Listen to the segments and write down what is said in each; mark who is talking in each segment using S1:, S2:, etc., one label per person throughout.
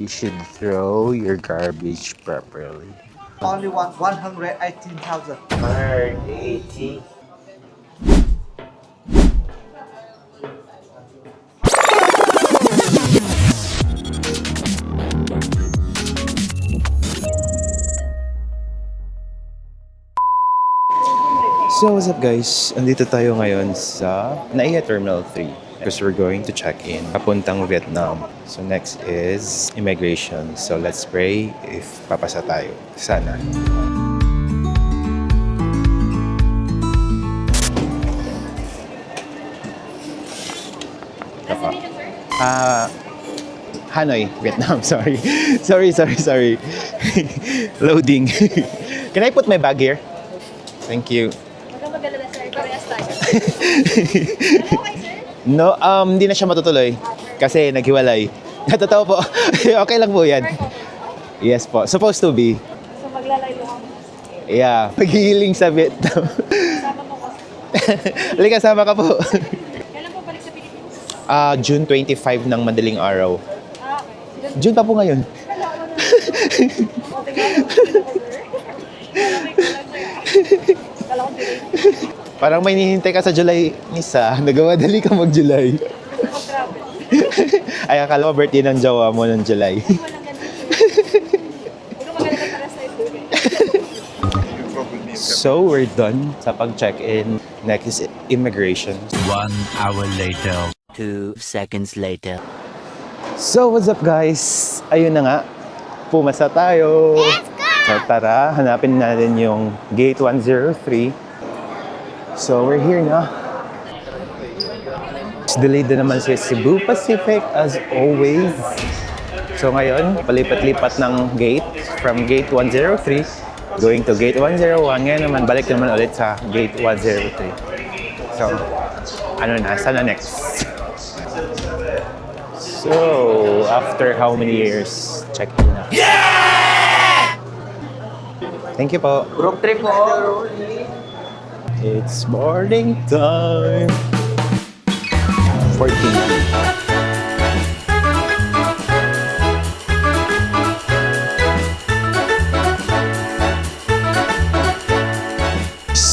S1: You should throw your garbage properly.
S2: Only 118,000.
S1: 180. So what's up guys? Andito tayo ngayon sa NAIA Terminal 3 because we're going to check in papuntang Vietnam. So next is immigration. So let's pray if papasa tayo. Sana. Hanoi, Vietnam. Sorry. Sorry. Loading. Can I put my bag here? Thank you.
S3: Huwag kang mag-alala, sir. Parehas tayo. Ano okay, sir?
S1: No, hindi na siya matutuloy kasi naghiwalay. Totoo po. Okay lang po yan. Yes po. Supposed to be.
S3: So, maglalaylo kami.
S1: Yeah. Maghihiling sa Vietnam.
S3: Kasama mo ko.
S1: Halika, sama ka po.
S3: Kailan po balik sa Pilipinas?
S1: June 25 ng madaling araw.
S3: Okay.
S1: June pa po ngayon.
S3: Kala ko na. O, tingnan mo. Kala may kulang sa'yo. Kala ko delay.
S1: Parang may hinihintay ka sa July, Nisa. Nagawadali ka mag-July.
S3: Mag-travel.
S1: Ay, akala ko birthday ng jowa mo ng July.
S3: Walang ganun, sir. Huwag kang mag-alala para sa ito.
S1: So, we're done sa pag-check-in. Next is immigration.
S4: 1 hour later. 2 seconds later.
S1: So, what's up guys? Ayun na nga. Pumasa tayo. Let's go! So, tara. Hanapin natin yung gate 103. So, we're here na. It's delayed na naman si Cebu Pacific as always. So, ngayon, palipat-lipat ng gate from gate 103 going to gate 101. Ngayon naman, balik naman ulit sa gate 103. So, ano na? Sana next? So, after how many years, check in na. Thank you po.
S2: Group trip po.
S1: It's boarding time. 14.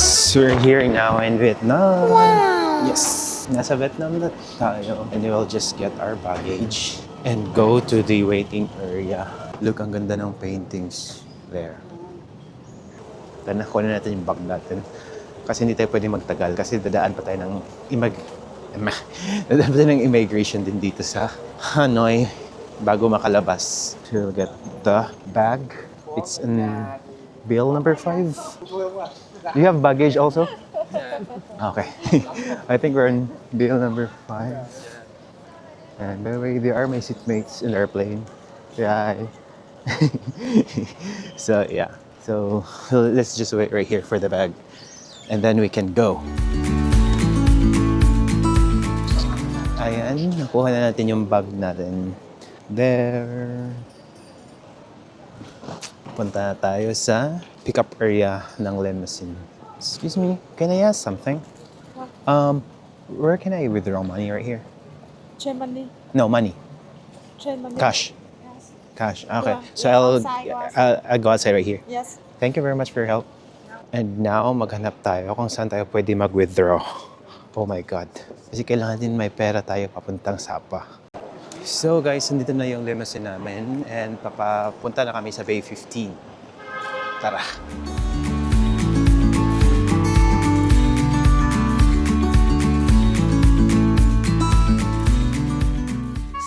S1: So we're here now in Vietnam. Wow. Yes. Nasa Vietnam na tayo. And we'll just get our baggage and go to the waiting area. Look, ang ganda ng paintings there. Then nakuha natin yung bag natin. Kasi hindi tayo pwede magtagal. Kasi dadaan pa tayo ng immigration din dito sa Hanoi bago makalabas. So we'll get the bag. It's in bill number 5. Do you have baggage also? Okay. I think we're in bill number 5. And by the way, they are my seatmates in the airplane. Yeah. So yeah. So let's just wait right here for the bag. And then we can go. Ayan, nakuha na natin yung bag natin. There. Punta na tayo sa pickup area ng limousine. Excuse me, can I ask something? Where can I withdraw money right here?
S3: Chain money.
S1: No, money.
S3: Chain money.
S1: Cash.
S3: Yes.
S1: Cash. Okay.
S3: Yeah.
S1: So I'll
S3: Outside.
S1: I'll go outside right here.
S3: Yes.
S1: Thank you very much for your help. And now, maghanap tayo kung saan tayo pwede mag-withdraw. Oh my God. Kasi kailangan din may pera tayo papuntang Sapa. So guys, nandito na yung limousine namin and papapunta na kami sa Bay 15. Tara!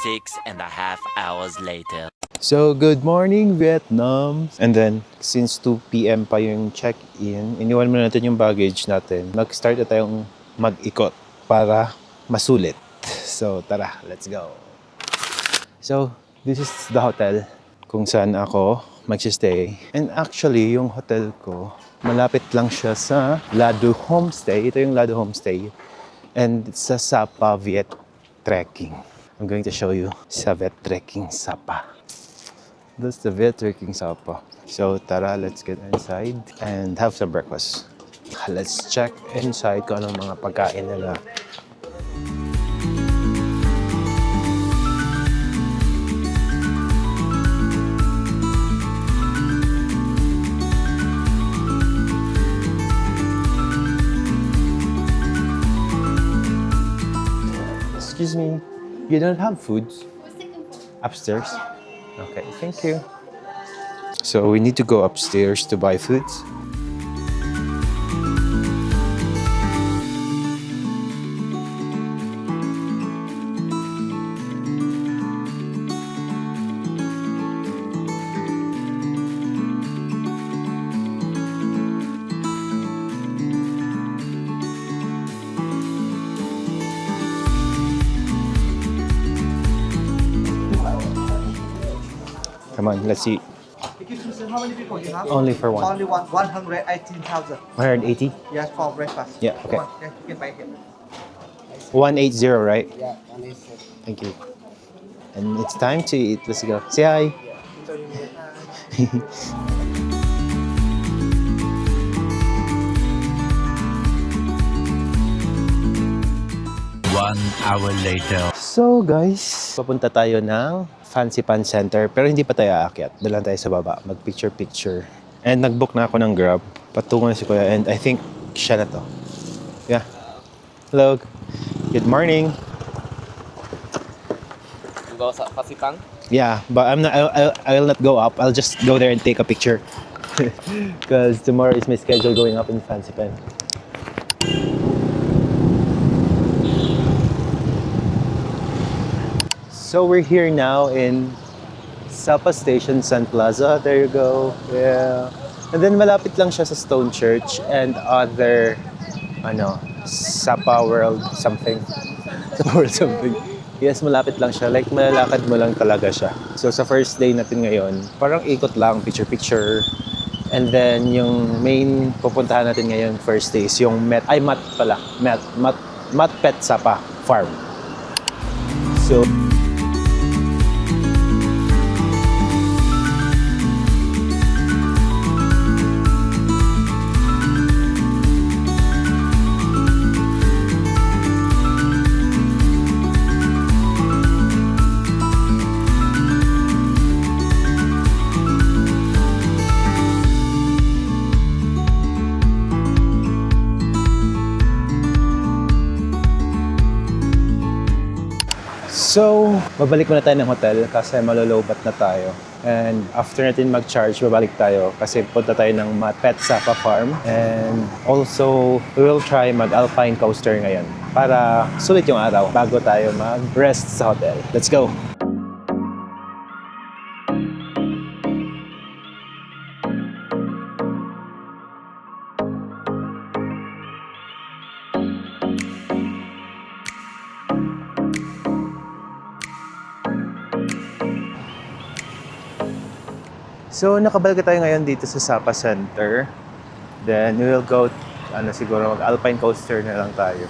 S4: 6.5 hours later.
S1: So, good morning, Vietnam! And then, since 2 p.m. pa yung check-in, iniwan muna natin yung baggage natin. Mag-start na tayong mag-ikot para masulit. So, tara, let's go! So, this is the hotel kung saan ako magsistay. And actually, yung hotel ko, malapit lang siya sa Ladu Homestay. Ito yung Ladu Homestay. And it's sa Sapa Viet Trekking. I'm going to show you sa Viet Trekking Sapa. That's the Viet Trekking Sapa. So tara, let's get inside and have some breakfast. Let's check inside kung anong mga pagkain nila. me, you don't have food upstairs? Okay, thank you. So we need to go upstairs to buy foods. Come on, let's see.
S2: Excuse me, how many people you have?
S1: Only for one.
S2: Only one. 118,000.
S1: 180?
S2: Yes, for breakfast.
S1: Yeah, okay.
S2: Come on, you can buy here.
S1: 180, right?
S2: Yeah, 180.
S1: Thank you. And it's time to eat. Let's go. Say hi.
S2: Enjoy your meal.
S4: 1 hour later.
S1: So guys, papunta tayo ng Fancy Pan Center pero hindi pa tayo aakyat. Doon lang tayo sa baba, mag-picture-picture. And nag-book na ako ng Grab. Patungo na si Kuya and I think siya na to. Yeah. Hello. Good morning.
S5: You go sa Pasipang?
S1: Yeah, but I'll not go up. I'll just go there and take a picture. Because tomorrow is my schedule going up in Fancy Pan. So we're here now in Sapa Station, Sun Plaza. There you go. Yeah. And then malapit lang siya sa Stone Church and other, Sapa World something. Sapa World something. Yes, malapit lang siya. Like, malalakad mo lang talaga siya. So sa first day natin ngayon, parang ikot lang, picture-picture. And then yung main pupuntahan natin ngayon first day is yung Mat Pet Sapa Farm. So So, babalik muna tayo ng hotel kasi malolobat na tayo. And after natin mag-charge, babalik tayo kasi punta tayo ng Pet Sapa Farm. And also, we will try mag-alpine coaster ngayon para sulit yung araw bago tayo mag-rest sa hotel. Let's go! So, nakabalik tayo ngayon dito sa Sapa Center. Then, we will go, siguro mag-alpine coaster na lang tayo.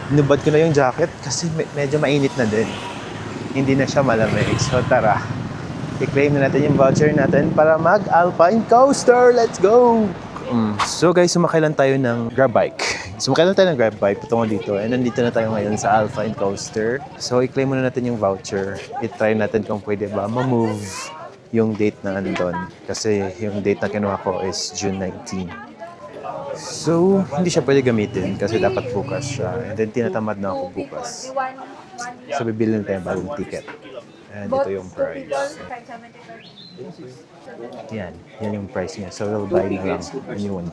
S1: Inubad ko na yung jacket kasi medyo mainit na din. Hindi na siya malamig. So, tara. I-claim na natin yung voucher natin para mag-alpine coaster. Let's go! So, guys, sumakay lang tayo ng grab bike. Patungo dito. And nandito na tayo ngayon sa alpine coaster. So, i-claim muna natin yung voucher. I-try natin kung pwede ba ma-move yung date na andun. Kasi yung date na kinuha ko is June 19. So, hindi siya pwede gamitin kasi dapat bukas siya. And then, tinatamad na ako bukas. So, bibili na tayo bagong ticket. And ito yung price. Yan yung price niya. So, we'll buy na lang a new one.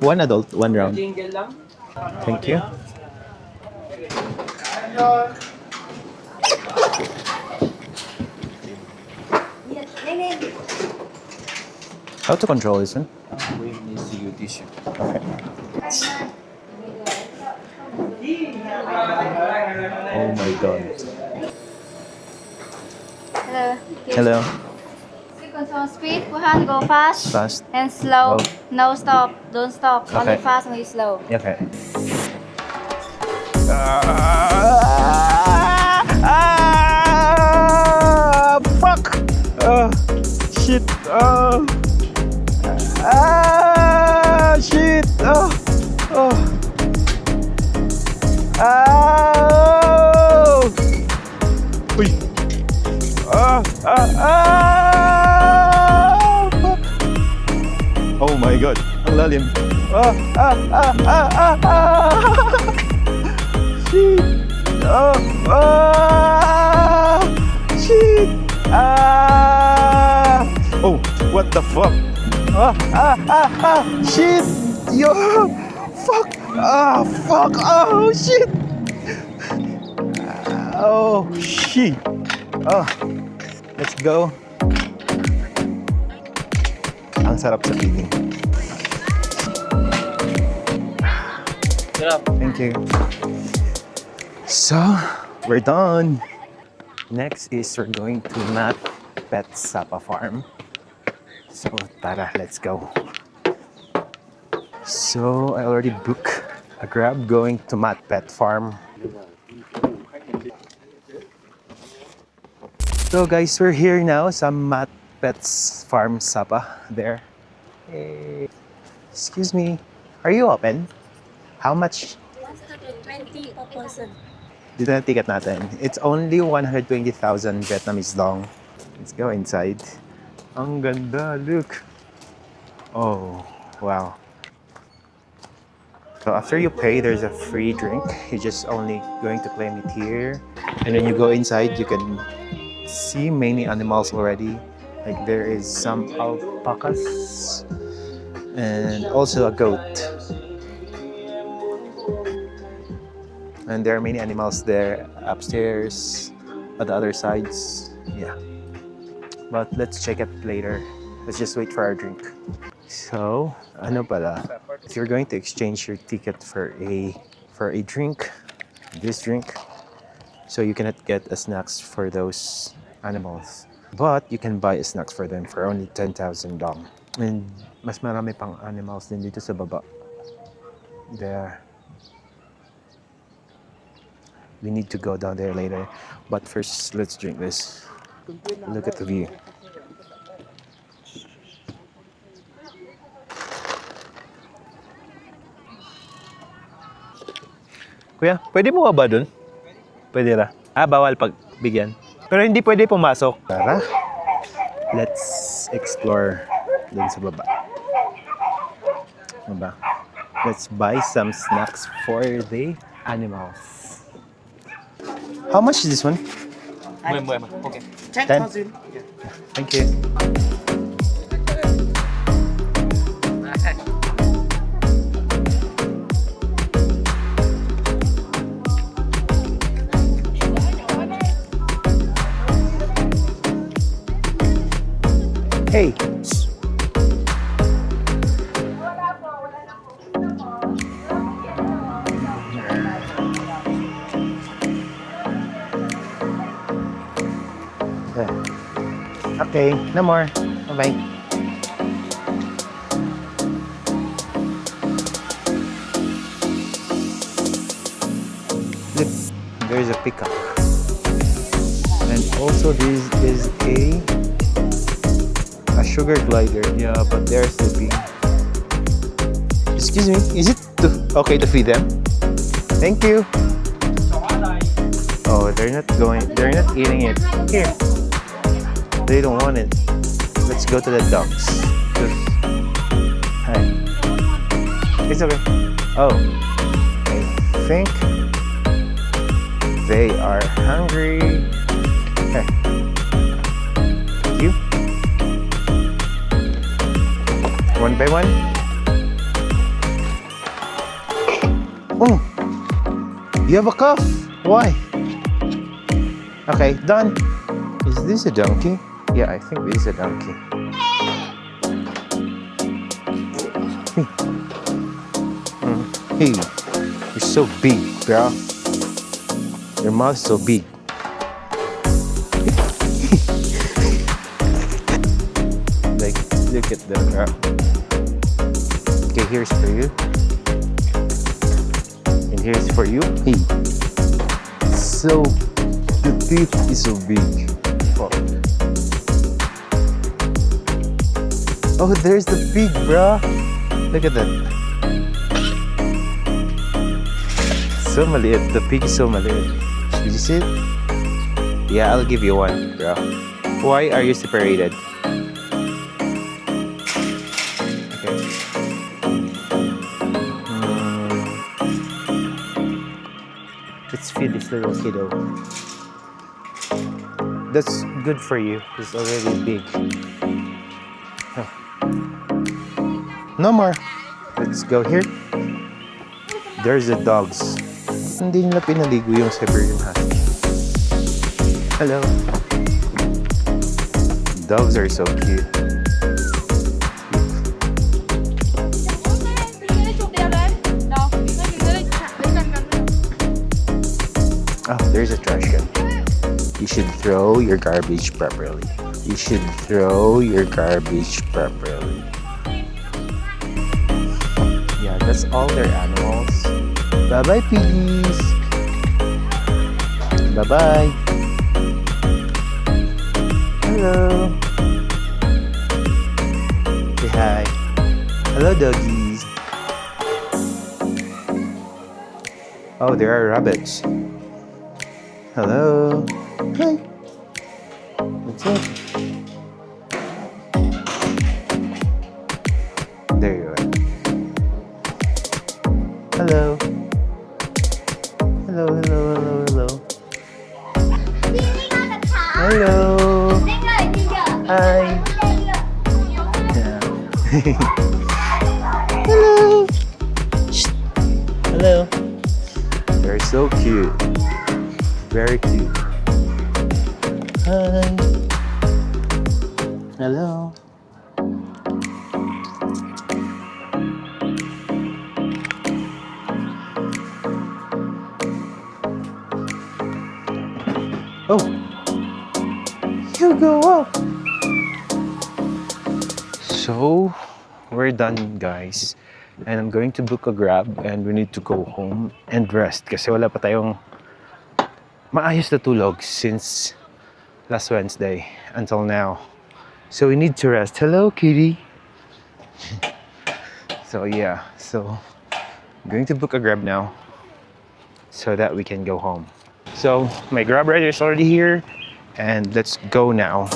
S1: One adult, one round. Thank you. How to control this one?
S5: We need to use tissue.
S1: Okay. Oh my god.
S3: Hello.
S1: Hello.
S3: Control speed. Put hand go fast.
S1: Fast.
S3: And slow.
S1: Oh.
S3: No stop. Don't stop. Only
S1: Okay.
S3: fast, only slow.
S1: Okay. Fuck! Shit! Shit! Uy! Fuck! Oh my god! Ang lalim! Shit! Oh! Ah! Shit! Ah! Oh, what the fuck? Shit! Yo! Fuck! Ah! Fuck! Oh, shit! Oh, shit! Oh, let's go. Ang sarap sa feeling. Thank you. So, we're done. Next is we're going to Matt Pet Sapa Farm. So, tara, let's go. So, I already booked a Grab going to Matt Pet Farm. So guys, we're here now sa Matt Pets Farm Sapa. There. Hey. Excuse me. Are you open? How much?
S3: 120 per person.
S1: Dito na ticket natin. It's only 120,000 Vietnamese dong. Let's go inside. Ang ganda, look. Oh, wow. So after you pay, there's a free drink. You're just only going to claim it here. And when you go inside, you can see many animals already. Like there is some alpacas and also a goat. And there are many animals there upstairs at the other sides. Yeah. But let's check it later. Let's just wait for our drink. So, ano pala? If you're going to exchange your ticket for a drink, this drink, so you cannot get a snacks for those animals. But you can buy snacks for them for only 10,000 dong. And mas marami pang animals din dito sa baba. There. We need to go down there later. But first, let's drink this. Look at the view. Kuya, pwede mo ba dun? Pwede ra. Bawal pagbigyan. Pero hindi pwede pumasok. Tara. Let's explore dun sa baba. Baba. Let's buy some snacks for the animals. How much is this one?
S5: 10 okay.
S2: 10,000. Yeah.
S1: Thank you. Hey. Okay, no more. Bye-bye. Look, there's a peacock. And also this is a sugar glider. Yeah, but they're sleeping. Excuse me, is it okay to feed them? Thank you. Oh, they're not eating it. Here. They don't want it. Let's go to the dogs. Hi. It's okay. Oh, I think they are hungry. Okay. Thank you. One by one. Oh, you have a cough. Why? Okay, done. Is this a donkey? Yeah, I think this is a donkey. Hey. Hey, you're so big, bro. Your mouth's so big. Like, look at that, bro. Okay, here's for you. And here's for you. Hey. So, the teeth is so big. Oh, there's the pig, bro. Look at that. So maliit. The pig is so maliit. Did you see it? Yeah, I'll give you one, bro. Why are you separated? Okay. It's feed this little kiddo. That's good for you. It's already big. Oh. No more. Let's go here. There's the dogs. Hindi nila pinaligo yung Siberian Husky. Hello. Dogs are so cute. Oh, there's a trash can. You should throw your garbage properly. You should throw your garbage properly. Yeah, that's all their animals. Bye-bye, piggies. Bye-bye. Hello. Say hi. Hello, doggies. Oh, there are rabbits. Hello. Hi. What's up? There you are. Hello. Hello, hello, hello, hello. Hello. Hi. Yeah. Hello. Shh. Hello. They're so cute. Very cute. Hi. Hello. Oh. You go up. So, we're done, guys. And I'm going to book a Grab and we need to go home and rest kasi wala pa tayong maayos na tulog since last Wednesday until now. So we need to rest. Hello, kitty. So yeah, so I'm going to book a Grab now so that we can go home. So my Grab rider is already here and let's go now.